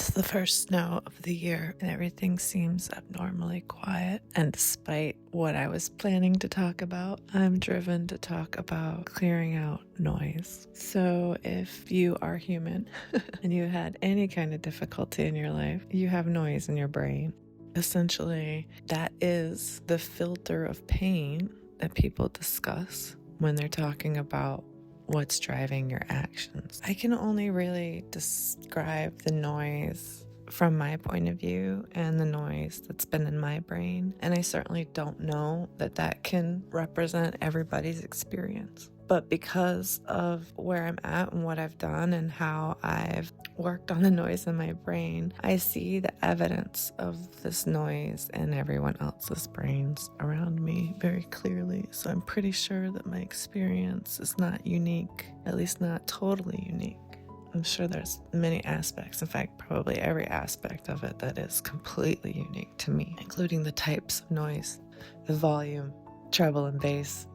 It's the first snow of the year and everything seems abnormally quiet. And despite what I was planning to talk about, I'm driven to talk about clearing out noise. So if you are human and you had any kind of difficulty in your life, you have noise in your brain. Essentially, that is the filter of pain that people discuss when they're talking about what's driving your actions. I can only really describe the noise from my point of view and the noise that's been in my brain. And I certainly don't know that that can represent everybody's experience. But because of where I'm at and what I've done and how I've worked on the noise in my brain, I see the evidence of this noise in everyone else's brains around me very clearly. So I'm pretty sure that my experience is not unique, at least not totally unique. I'm sure there's many aspects, in fact, probably every aspect of it that is completely unique to me, including the types of noise, the volume, treble and bass,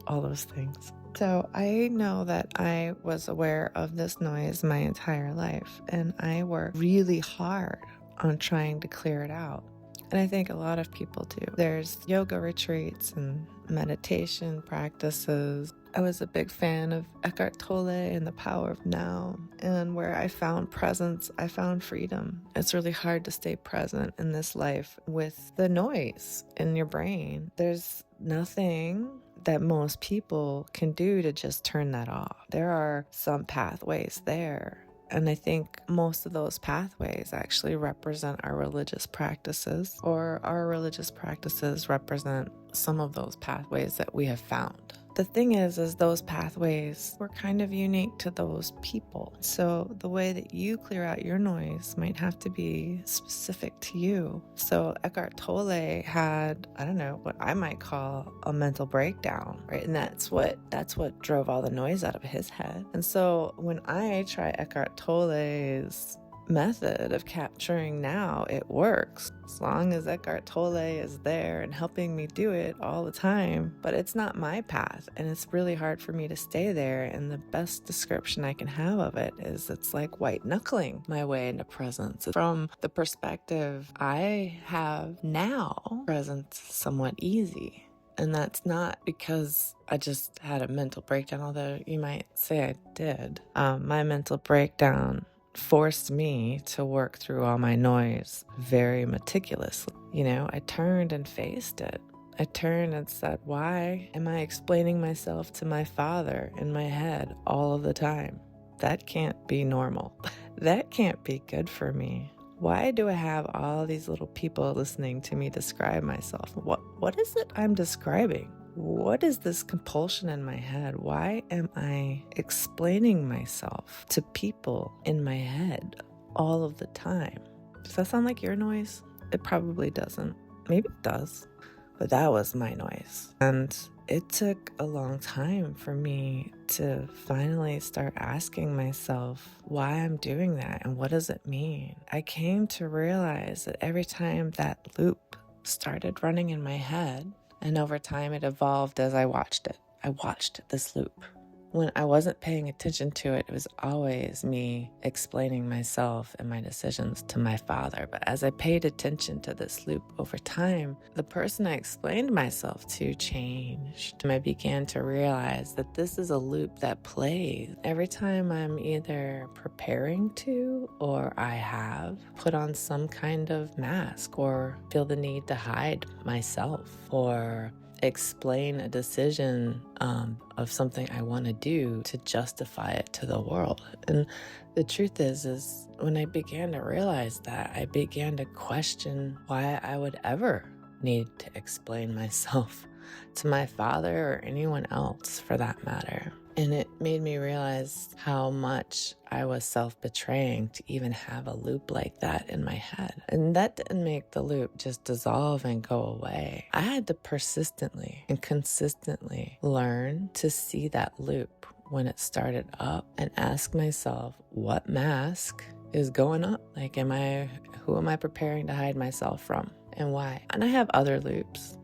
all those things. So I know that I was aware of this noise my entire life, and I worked really hard on trying to clear it out. And I think a lot of people do. There's yoga retreats and meditation practices. I was a big fan of Eckhart Tolle and the power of now. And where I found presence, I found freedom. It's really hard to stay present in this life with the noise in your brain. There's nothing that most people can do to just turn that off. There are some pathways there. And I think most of those pathways actually represent our religious practices, or our religious practices represent some of those pathways that we have found. The thing is those pathways were kind of unique to those people. So the way that you clear out your noise might have to be specific to you. So Eckhart Tolle had, what I might call a mental breakdown, right? And that's what drove all the noise out of his head. And so when I try Eckhart Tolle's method of capturing now, it works as long as Eckhart Tolle is there and helping me do it all the time. But it's not my path, and it's really hard for me to stay there. And the best description I can have of it is it's like white knuckling my way into presence. From the perspective I have now, presence is somewhat easy. And that's not because I just had a mental breakdown, although you might say I did. My mental breakdown forced me to work through all my noise very meticulously. I turned and faced it. I turned and said, why am I explaining myself to my father in my head all of the time? That can't be normal. That can't be good for me. Why do I have all these little people listening to me describe myself? What is it I'm describing? What is this compulsion in my head? Why am I explaining myself to people in my head all of the time? Does that sound like your noise? It probably doesn't. Maybe it does. But that was my noise. And it took a long time for me to finally start asking myself why I'm doing that and what does it mean? I came to realize that every time that loop started running in my head, and over time it evolved as I watched it. I watched this loop. When I wasn't paying attention to it, it was always me explaining myself and my decisions to my father. But as I paid attention to this loop over time, the person I explained myself to changed. I began to realize that this is a loop that plays every time I'm either preparing to or I have put on some kind of mask or feel the need to hide myself or explain a decision of something I want to do to justify it to the world. And the truth is when I began to realize that, I began to question why I would ever need to explain myself to my father or anyone else for that matter. And it made me realize how much I was self-betraying to even have a loop like that in my head. And that didn't make the loop just dissolve and go away. I had to persistently and consistently learn to see that loop when it started up and ask myself, what mask is going up? Like, who am I preparing to hide myself from and why? And I have other loops.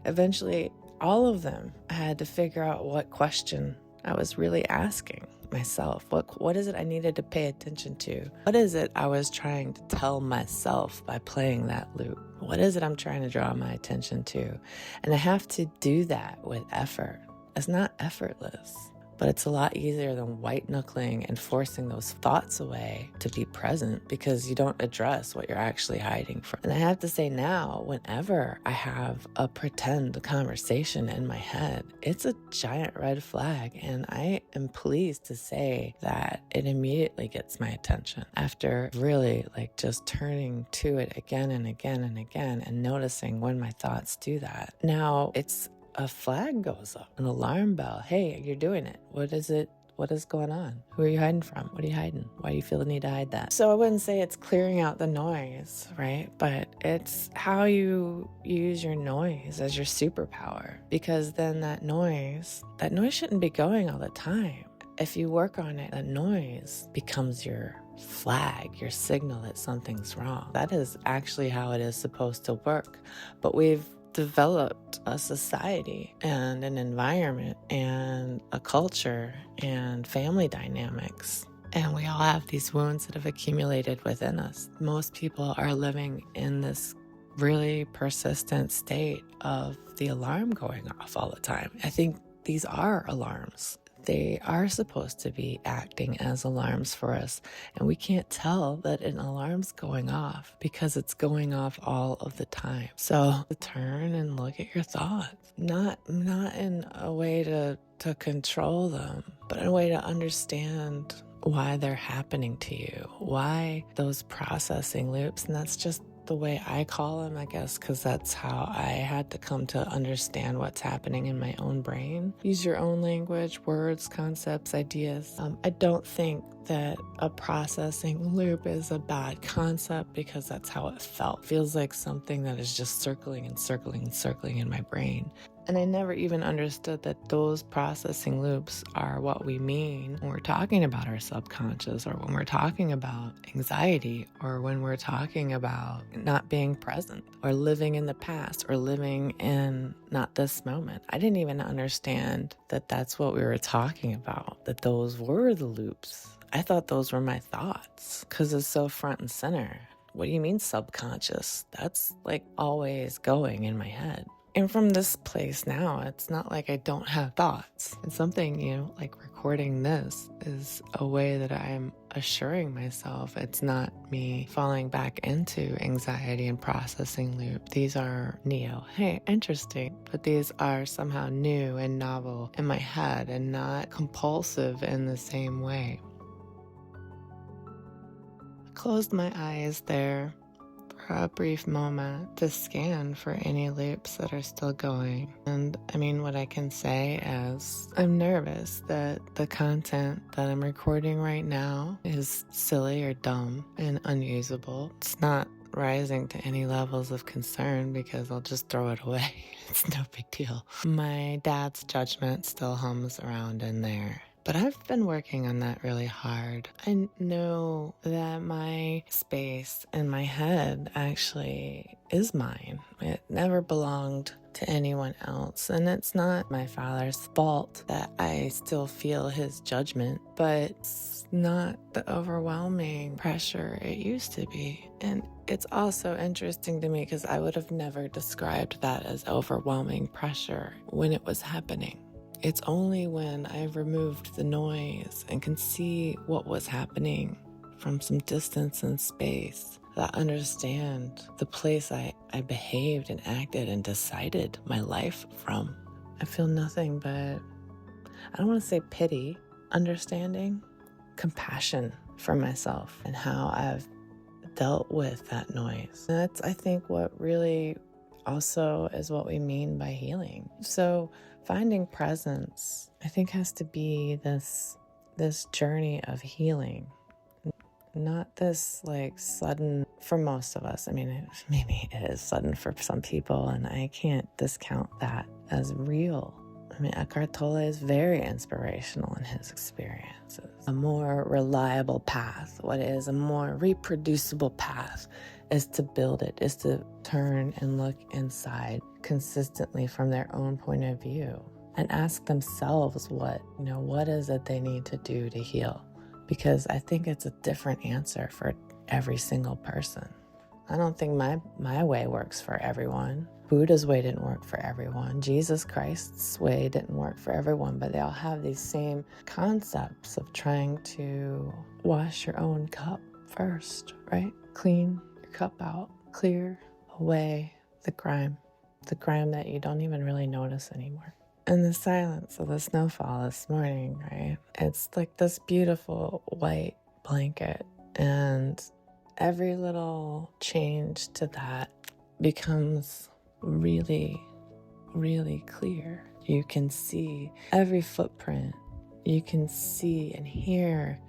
Eventually, all of them, I had to figure out what question I was really asking. myself? What is it I needed to pay attention to? What is it I was trying to tell myself by playing that loop? What is it I'm trying to draw my attention to? And I have to do that with effort. It's not effortless, but it's a lot easier than white knuckling and forcing those thoughts away to be present, because you don't address what you're actually hiding from. And I have to say now, whenever I have a pretend conversation in my head, it's a giant red flag. And I am pleased to say that it immediately gets my attention after really just turning to it again and again and again and noticing when my thoughts do that. Now it's a flag goes up, an alarm bell. Hey, you're doing it. What is it? What is going on? Who are you hiding from? What are you hiding? Why do you feel the need to hide that? So I wouldn't say it's clearing out the noise, right? But it's how you use your noise as your superpower, because then that noise shouldn't be going all the time. If you work on it, that noise becomes your flag, your signal that something's wrong. That is actually how it is supposed to work. But we've developed a society and an environment and a culture and family dynamics. And we all have these wounds that have accumulated within us. Most people are living in this really persistent state of the alarm going off all the time. I think these are alarms. They are supposed to be acting as alarms for us. And we can't tell that an alarm's going off because it's going off all of the time. So turn and look at your thoughts, not in a way to control them, but in a way to understand why they're happening to you, why those processing loops. And that's just the way I call them, I guess, because that's how I had to come to understand what's happening in my own brain. Use your own language, words, concepts, ideas. I don't think that a processing loop is a bad concept, because that's how it felt. It feels like something that is just circling and circling and circling in my brain. And I never even understood that those processing loops are what we mean when we're talking about our subconscious, or when we're talking about anxiety, or when we're talking about not being present, or living in the past, or living in not this moment. I didn't even understand that that's what we were talking about, that those were the loops. I thought those were my thoughts because it's so front and center. What do you mean subconscious? That's always going in my head. And from this place now, it's not like I don't have thoughts. And something, recording this is a way that I'm assuring myself it's not me falling back into anxiety and processing loop. These are hey, interesting, but these are somehow new and novel in my head and not compulsive in the same way. I closed my eyes there for a brief moment to scan for any loops that are still going. And what I can say is I'm nervous that the content that I'm recording right now is silly or dumb and unusable. It's not rising to any levels of concern because I'll just throw it away. It's no big deal. My dad's judgment still hums around in there. But I've been working on that really hard. I know that my space in my head actually is mine. It never belonged to anyone else. And it's not my father's fault that I still feel his judgment, but it's not the overwhelming pressure it used to be. And it's also interesting to me because I would have never described that as overwhelming pressure when it was happening. It's only when I removed the noise and can see what was happening from some distance and space that I understand the place I behaved and acted and decided my life from. I feel nothing but, I don't want to say pity, understanding, compassion for myself and how I've dealt with that noise. And that's, I think, what really also is what we mean by healing. So finding presence, I think, has to be this journey of healing, not this sudden, for most of us. Maybe it is sudden for some people, and I can't discount that as real. Eckhart Tolle is very inspirational in his experiences. A more reliable path, what is a more reproducible path, is to build it, is to turn and look inside consistently from their own point of view. and ask themselves what is it they need to do to heal. Because I think it's a different answer for every single person. I don't think my way works for everyone. Buddha's way didn't work for everyone. Jesus Christ's way didn't work for everyone, but they all have these same concepts of trying to wash your own cup first, right? Clean your cup out, clear away the grime that you don't even really notice anymore. And the silence of the snowfall this morning, right? It's like this beautiful white blanket, and every little change to that becomes really, really clear. You can see every footprint. You can see and hear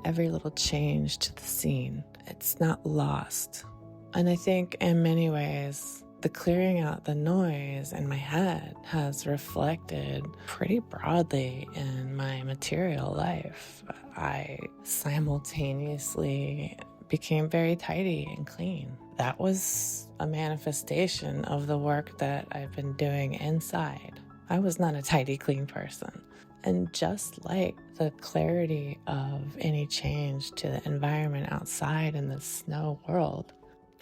every little change to the scene. It's not lost. And I think in many ways, the clearing out the noise in my head has reflected pretty broadly in my material life. I simultaneously became very tidy and clean. That was a manifestation of the work that I've been doing inside. I was not a tidy, clean person. And just like the clarity of any change to the environment outside in the snow world,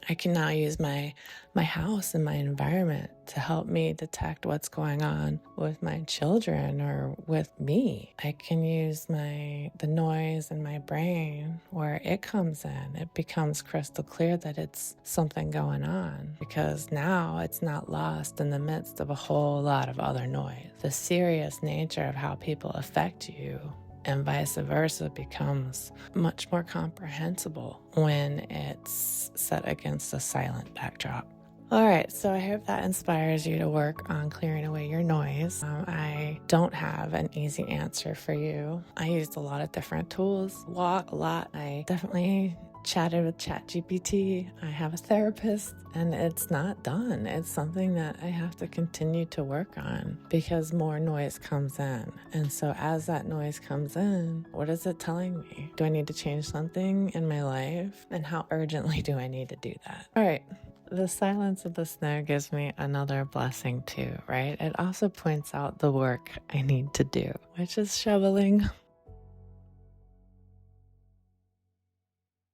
I can now use my house and my environment to help me detect what's going on with my children or with me. I can use the noise in my brain where it comes in. It becomes crystal clear that it's something going on, because now it's not lost in the midst of a whole lot of other noise. The serious nature of how people affect you and vice versa becomes much more comprehensible when it's set against a silent backdrop. All right, so I hope that inspires you to work on clearing away your noise. I don't have an easy answer for you. I used a lot of different tools, walk a lot. I definitely chatted with ChatGPT. I have a therapist, and it's not done. It's something that I have to continue to work on because more noise comes in. And so as that noise comes in, what is it telling me? Do I need to change something in my life? And how urgently do I need to do that? All right. The silence of the snow gives me another blessing too, right? It also points out the work I need to do, which is shoveling